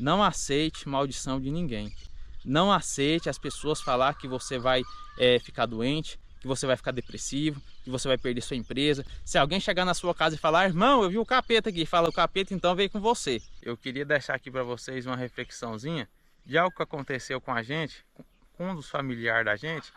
Não aceite maldição de ninguém. Não aceite as pessoas falar que você vai ficar doente, que você vai ficar depressivo, que você vai perder sua empresa. Se alguém chegar na sua casa e falar, irmão, eu vi o capeta aqui, fala, o capeta então veio com você. Eu queria deixar aqui para vocês uma reflexãozinha de algo que aconteceu com a gente, com um dos familiares da gente,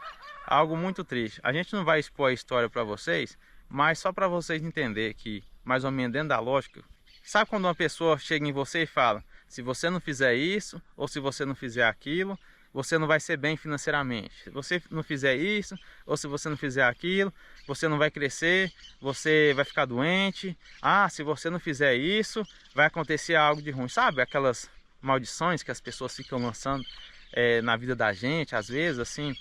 algo muito triste. A gente não vai expor a história para vocês, mas só para vocês entenderem que, mais ou menos dentro da lógica, sabe quando uma pessoa chega em você e fala, se você não fizer isso, ou se você não fizer aquilo, você não vai ser bem financeiramente. Se você não fizer isso, ou se você não fizer aquilo, você não vai crescer, você vai ficar doente. Ah, se você não fizer isso, vai acontecer algo de ruim. Sabe aquelas maldições que as pessoas ficam lançando na vida da gente, às vezes, assim.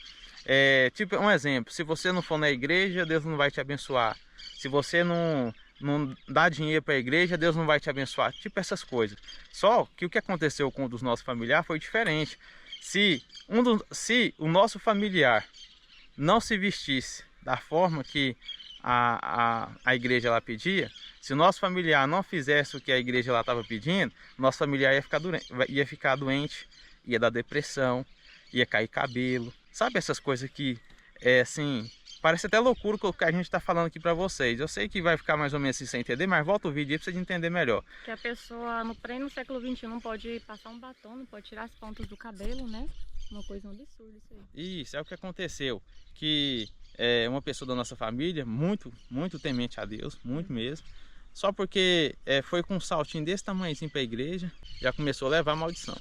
Tipo, um exemplo, se você não for na igreja, Deus não vai te abençoar. Se você não dá dinheiro para a igreja, Deus não vai te abençoar. Tipo essas coisas. Só que o que aconteceu com um dos nossos familiares foi diferente. Se o nosso familiar não se vestisse da forma que a igreja lá pedia, se o nosso familiar não fizesse o que a igreja lá estava pedindo, nosso familiar ia ficar doente, ia dar depressão, ia cair cabelo. Sabe essas coisas que assim, parece até loucura o que a gente está falando aqui para vocês. Eu sei que vai ficar mais ou menos assim sem entender, mas volta o vídeo aí para vocês entenderem melhor. Que a pessoa no pleno século XXI não pode passar um batom, não pode tirar as pontas do cabelo, né? Uma coisa absurda isso aí. Isso é o que aconteceu, que uma pessoa da nossa família, muito temente a Deus, muito mesmo, só porque foi com um saltinho desse tamanhozinho para a igreja, já começou a levar maldição.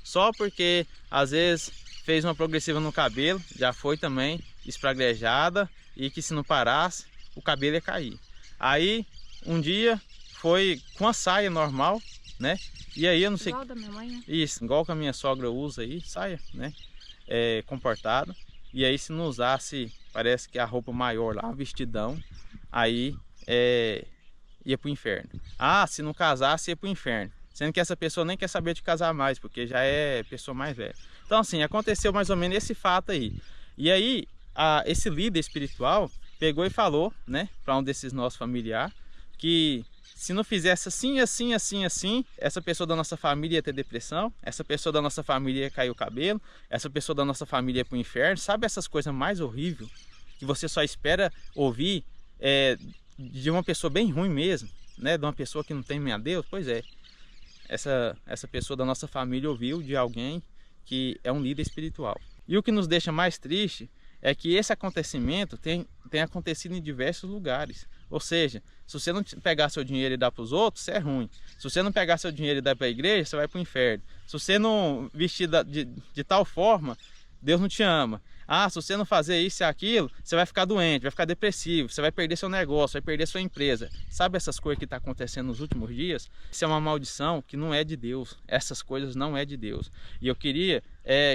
Só porque às vezes fez uma progressiva no cabelo, já foi também espraguejada, e que se não parasse, o cabelo ia cair. Aí, um dia, foi com a saia normal, né? E aí eu não sei... Igual da minha mãe, né? Isso, igual que a minha sogra usa aí, saia, né? Comportada. E aí se não usasse, parece que a roupa maior lá, um vestidão, aí ia pro inferno. Ah, se não casasse, ia pro inferno. Sendo que essa pessoa nem quer saber de casar mais, porque já é pessoa mais velha. Então assim, aconteceu mais ou menos esse fato aí. E aí, esse líder espiritual pegou e falou, né, para um desses nossos familiares, que se não fizesse assim, assim, assim, assim, essa pessoa da nossa família ia ter depressão, essa pessoa da nossa família ia cair o cabelo, essa pessoa da nossa família ia pro inferno. Sabe essas coisas mais horríveis que você só espera ouvir de uma pessoa bem ruim mesmo, né, de uma pessoa que não teme a Deus? Pois é. Essa pessoa da nossa família ouviu de alguém que é um líder espiritual. E o que nos deixa mais triste é que esse acontecimento tem acontecido em diversos lugares. Ou seja, se você não pegar seu dinheiro e dar para os outros, você é ruim. Se você não pegar seu dinheiro e dar para a igreja, você vai para o inferno. Se você não vestir de tal forma, Deus não te ama. Ah, se você não fazer isso e aquilo, você vai ficar doente, vai ficar depressivo, você vai perder seu negócio, vai perder sua empresa. Sabe essas coisas que estão acontecendo nos últimos dias? Isso é uma maldição que não é de Deus. Essas coisas não é de Deus. E eu queria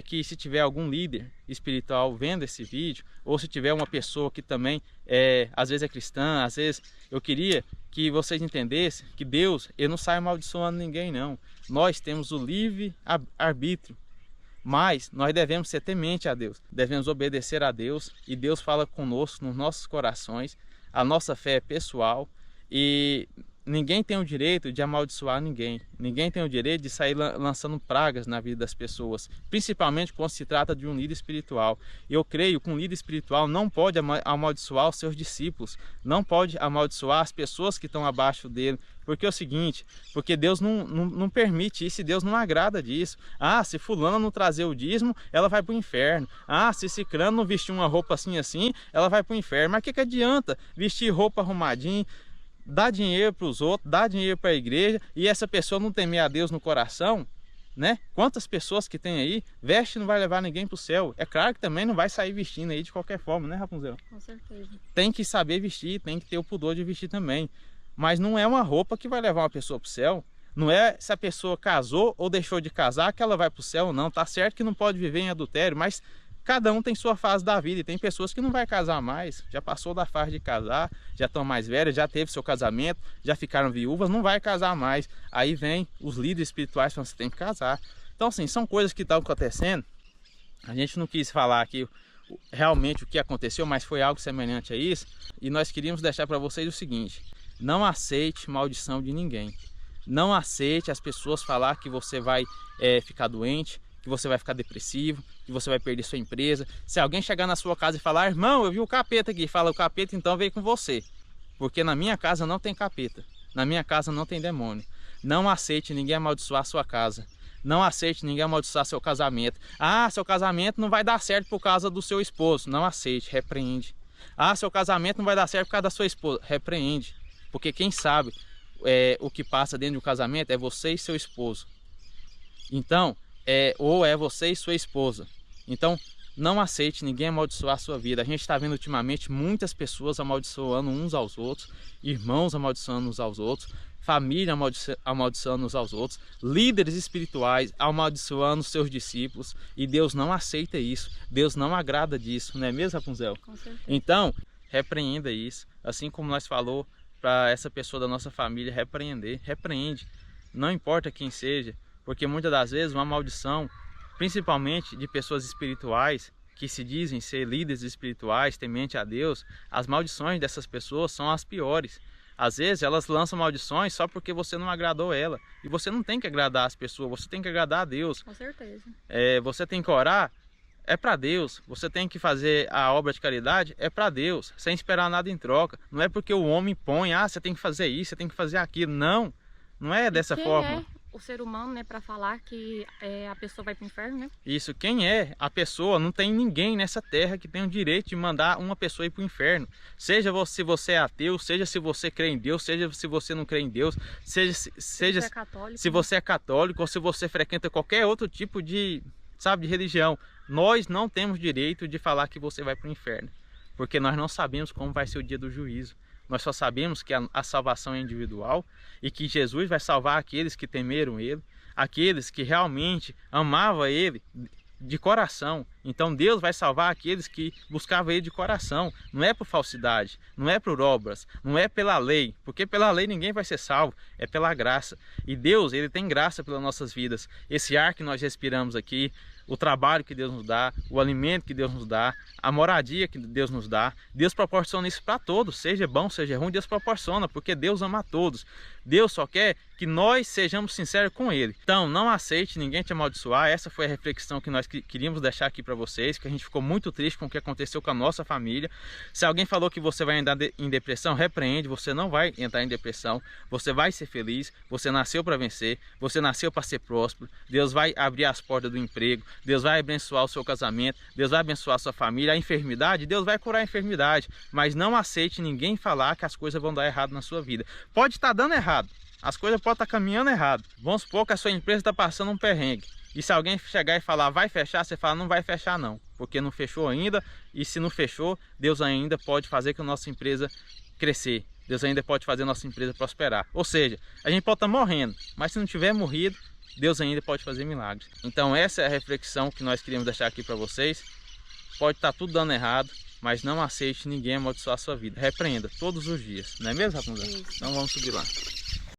que, se tiver algum líder espiritual vendo esse vídeo, ou se tiver uma pessoa que também às vezes é cristã, às vezes, eu queria que vocês entendessem que Deus, ele não sai amaldiçoando ninguém, não. Nós temos o livre arbítrio. Mas nós devemos ser temente a Deus, devemos obedecer a Deus, e Deus fala conosco nos nossos corações. A nossa fé é pessoal e ninguém tem o direito de amaldiçoar ninguém. Ninguém tem o direito de sair lançando pragas na vida das pessoas, principalmente quando se trata de um líder espiritual. Eu creio que um líder espiritual não pode amaldiçoar os seus discípulos, não pode amaldiçoar as pessoas que estão abaixo dele. Porque é o seguinte, porque Deus não permite isso, e Deus não agrada disso. Ah, se fulano não trazer o dízimo, ela vai para o inferno. Ah, se ciclano não vestir uma roupa assim, ela vai para o inferno. Mas o que adianta vestir roupa arrumadinha, dar dinheiro para os outros, dar dinheiro para a igreja, e essa pessoa não temer a Deus no coração, né? Quantas pessoas que tem aí, veste não vai levar ninguém para o céu. É claro que também não vai sair vestindo aí de qualquer forma, né, Rapunzel? Com certeza. Tem que saber vestir, tem que ter o pudor de vestir também. Mas não é uma roupa que vai levar uma pessoa para o céu. Não é se a pessoa casou ou deixou de casar que ela vai para o céu, não. Tá certo que não pode viver em adultério, mas cada um tem sua fase da vida. E tem pessoas que não vai casar mais, já passou da fase de casar, já estão mais velhas, já teve seu casamento, já ficaram viúvas, não vai casar mais. Aí vem os líderes espirituais falando que você tem que casar. Então assim, são coisas que estão acontecendo. A gente não quis falar aqui realmente o que aconteceu, mas foi algo semelhante a isso. E nós queríamos deixar para vocês o seguinte: não aceite maldição de ninguém. Não aceite as pessoas falar que você vai ficar doente, que você vai ficar depressivo, que você vai perder sua empresa. Se alguém chegar na sua casa e falar, irmão, eu vi o capeta aqui, fala, o capeta então veio com você. Porque na minha casa não tem capeta, na minha casa não tem demônio. Não aceite ninguém amaldiçoar a sua casa. Não aceite ninguém amaldiçoar seu casamento. Ah, seu casamento não vai dar certo por causa do seu esposo. Não aceite, repreende. Ah, seu casamento não vai dar certo por causa da sua esposa. Repreende. Porque quem sabe o que passa dentro de um casamento é você e seu esposo. Então, ou é você e sua esposa. Então, não aceite ninguém amaldiçoar a sua vida. A gente está vendo ultimamente muitas pessoas amaldiçoando uns aos outros, irmãos amaldiçoando uns aos outros, família amaldiçoando uns aos outros, líderes espirituais amaldiçoando seus discípulos, e Deus não aceita isso, Deus não agrada disso, não é mesmo, Rapunzel? Com certeza. Então, repreenda isso, assim como nós falou para essa pessoa da nossa família repreender, repreende, não importa quem seja, porque muitas das vezes uma maldição, principalmente de pessoas espirituais, que se dizem ser líderes espirituais, temente a Deus, as maldições dessas pessoas são as piores. Às vezes elas lançam maldições só porque você não agradou ela. E você não tem que agradar as pessoas, você tem que agradar a Deus. Com certeza. Você tem que orar, é para Deus. Você tem que fazer a obra de caridade, é para Deus, sem esperar nada em troca. Não é porque o homem põe, você tem que fazer isso, você tem que fazer aquilo. Não, não é dessa forma. O ser humano, né, para falar que a pessoa vai para o inferno, né? Isso, quem é a pessoa? Não tem ninguém nessa terra que tem o direito de mandar uma pessoa ir para o inferno. Seja se você é ateu, seja se você crê em Deus, seja se você não crê em Deus, seja se você é católico ou se você frequenta qualquer outro tipo de religião. Nós não temos direito de falar que você vai para o inferno, porque nós não sabemos como vai ser o dia do juízo. Nós só sabemos que a salvação é individual e que Jesus vai salvar aqueles que temeram Ele, aqueles que realmente amavam Ele de coração. Então Deus vai salvar aqueles que buscavam Ele de coração. Não é por falsidade, não é por obras, não é pela lei, porque pela lei ninguém vai ser salvo, é pela graça. E Deus, Ele tem graça pelas nossas vidas. Esse ar que nós respiramos aqui, o trabalho que Deus nos dá, o alimento que Deus nos dá, a moradia que Deus nos dá, Deus proporciona isso para todos, seja bom, seja ruim, Deus proporciona, porque Deus ama a todos. Deus só quer que nós sejamos sinceros com Ele. Então, não aceite ninguém te amaldiçoar. Essa foi a reflexão que nós queríamos deixar aqui para vocês, que a gente ficou muito triste com o que aconteceu com a nossa família. Se alguém falou que você vai entrar em depressão, repreende, você não vai entrar em depressão, você vai ser feliz, você nasceu para vencer, você nasceu para ser próspero, Deus vai abrir as portas do emprego, Deus vai abençoar o seu casamento, Deus vai abençoar a sua família. A enfermidade, Deus vai curar a enfermidade, mas não aceite ninguém falar que as coisas vão dar errado na sua vida. Pode estar dando errado, as coisas podem estar caminhando errado. Vamos supor que a sua empresa está passando um perrengue, e se alguém chegar e falar vai fechar, você fala não vai fechar não, porque não fechou ainda, e se não fechou, Deus ainda pode fazer que a nossa empresa crescer, Deus ainda pode fazer a nossa empresa prosperar. Ou seja, a gente pode estar morrendo, mas se não tiver morrido, Deus ainda pode fazer milagres. Então essa é a reflexão que nós queríamos deixar aqui para vocês. Pode estar tudo dando errado, mas não aceite ninguém amaldiçoar a sua vida. Repreenda todos os dias, não é mesmo, Rapunzel? Então vamos subir lá.